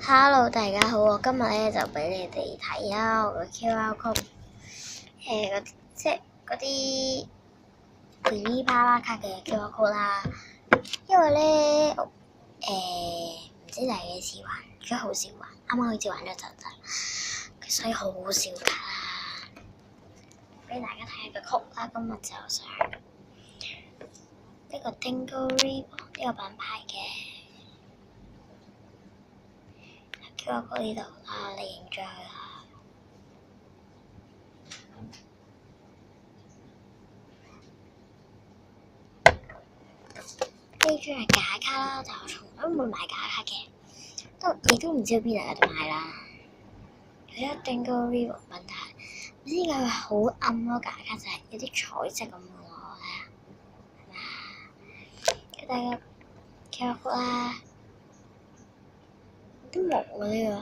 Hello，大家好，我今日咧就俾你哋睇下我個 QR code，即係嗰啲噼哩啪啦卡嘅 QR code 啦。因為咧唔知你幾時玩，而家好少玩，啱啱開始玩咗陣，所以好少卡啦。俾大家睇下個曲啦，今日就想呢個 Dingo Ribbon 呢個品牌嘅。QR code 呢度啦，你影咗佢啦。呢張係假卡啦，但我從來唔會買假卡嘅，亦都唔知邊度有得買啦。佢一定個 Ribbon 品牌，唔知點解佢好暗咯，假卡就係有啲彩色咁嘅喎，係嘛？佢大家 QR code 啦，有啲毛啊呢個。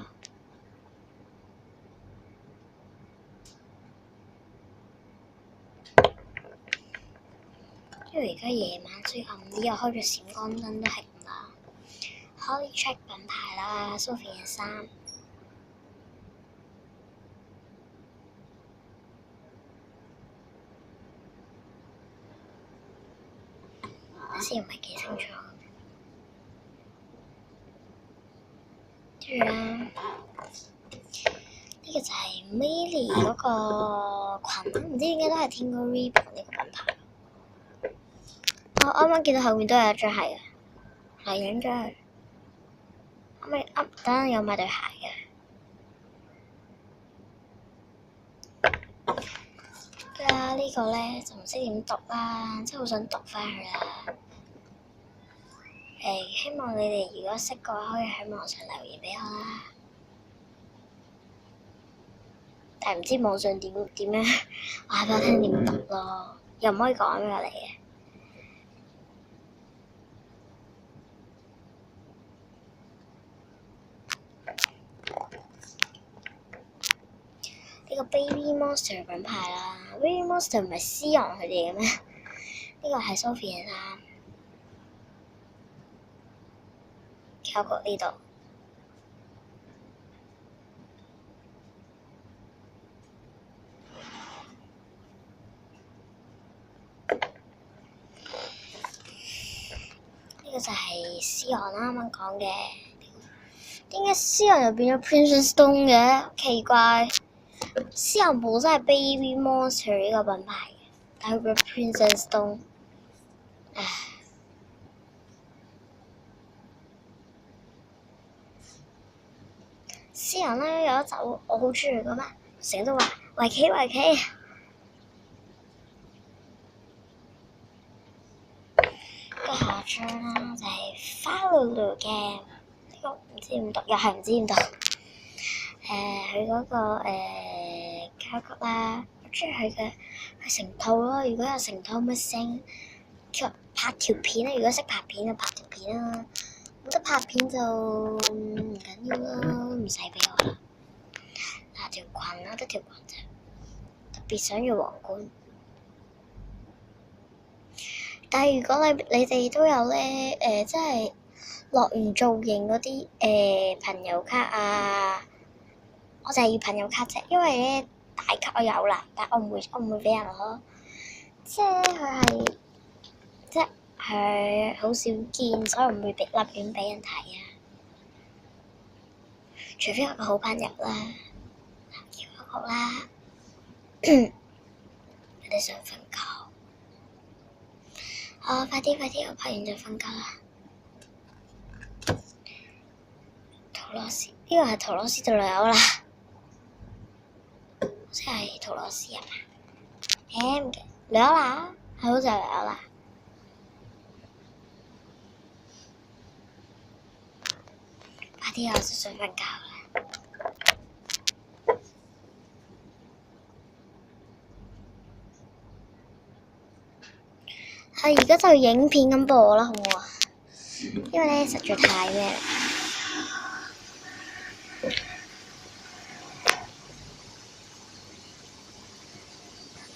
因為而家夜晚所以暗啲，又開咗閃光燈都係咁啦。Hollytrek 品牌啦 ，Sophie 嘅衫。先唔係幾清楚。跟住啦，呢個就係 Millie 嗰個裙，唔知點解都係 Dingo Ribbon 呢個品牌。我啱啱見到後面都有一張係嘅，係影咗佢。等陣有買對鞋嘅。跟住呢個咧就唔識點讀啦，真係好想讀翻佢啦。希望你哋如果識嘅話，可以喺網上留言俾我啦。但係唔知網上點樣話俾我聽點讀咯，又唔可以講俾我嚟嘅。呢個 Baby Monster 品牌啦 ，Baby Monster 唔係絲絨佢哋嘅咩？呢個係 Sophie 嘅衫。QR code 呢度。呢個就係絲絨啦，啱啱講嘅。點解絲絨又變咗 Princess Stone 嘅？奇怪，絲絨本身係 Baby Monster 呢個品牌嘅，但係佢變 Princess Stone。唉，絲絨咧有一集我好中意㗎嘛，成日都話圍棋。個下張啦就係花露露嘅，呢個唔知點讀，又係唔知點讀。佢嗰個卡曲啦，我中意佢成套咯。如果有成套咪聲，叫拍條片啦。如果識拍片就拍條片啦，冇得拍片就唔緊要啦，唔使俾我啦。嗱，條裙啦，得條裙啫，特別想要皇冠。但係如果你哋都有咧，即係樂園造型嗰啲朋友卡啊，我就係要朋友卡啫，因為咧大卡我有啦，但我唔會俾人攞，即係佢好少見，所以唔會立亂俾人睇啊。除非有個好朋友啦，叫一個啦，我哋想瞓覺。快啲！我拍完就瞓覺啦。陶樂斯呢個係陶樂斯度女友啦，好似係陶樂斯啊嘛？唔記女友啦，係好似係女友啦。快啲我就想瞓覺啦。而家就影片咁播啦，好唔好啊？因為咧實在太咩。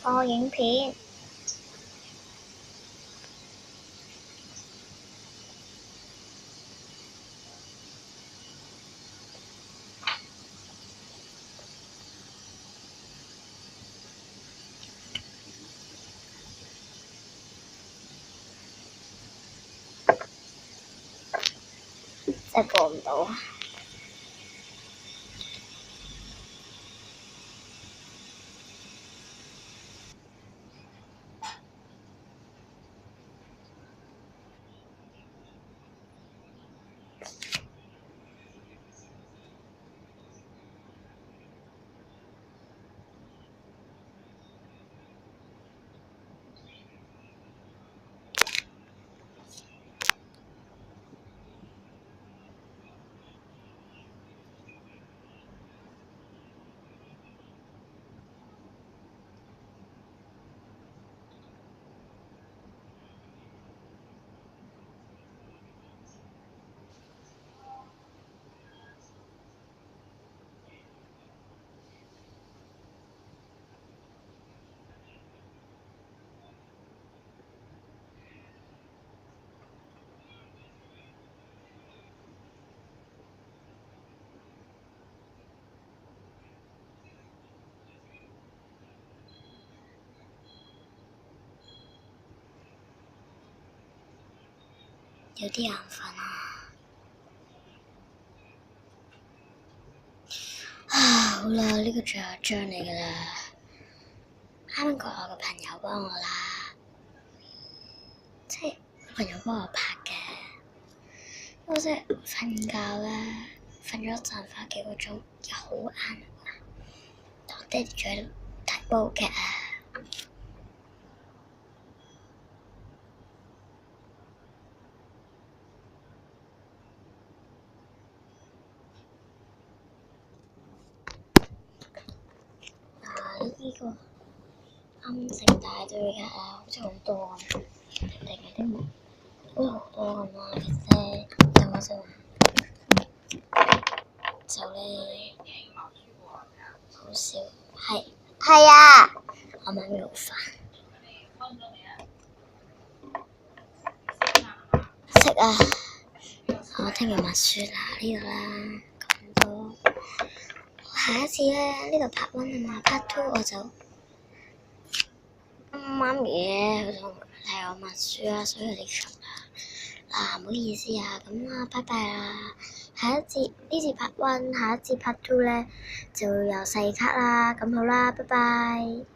播影片。真係播唔到。有啲眼瞓好啦，呢個最後一張嚟㗎啦。啱啱我個朋友幫我啦，即係朋友幫我拍嘅。我真係瞓覺啦，瞓咗一陣，瞓幾個鐘，又好晏啦。同爹哋仲喺度睇煲劇啊。呢個啱成大堆㗎好似好多咁，定係啲冇？好似好多咁啊！其實等我先，就咧好少，係啊！我媽咪好煩。識啊！我聽日默書啦，呢度啦，咁多。下一次咧，呢度拍1啊嘛，part 2我就媽咪佢同提我默書啦，所以你嘈啦。唔好意思啊，咁啊，拜拜啦。下一節呢節 part 1，下一節 part 2咧就由細卡啦，咁好啦，拜拜。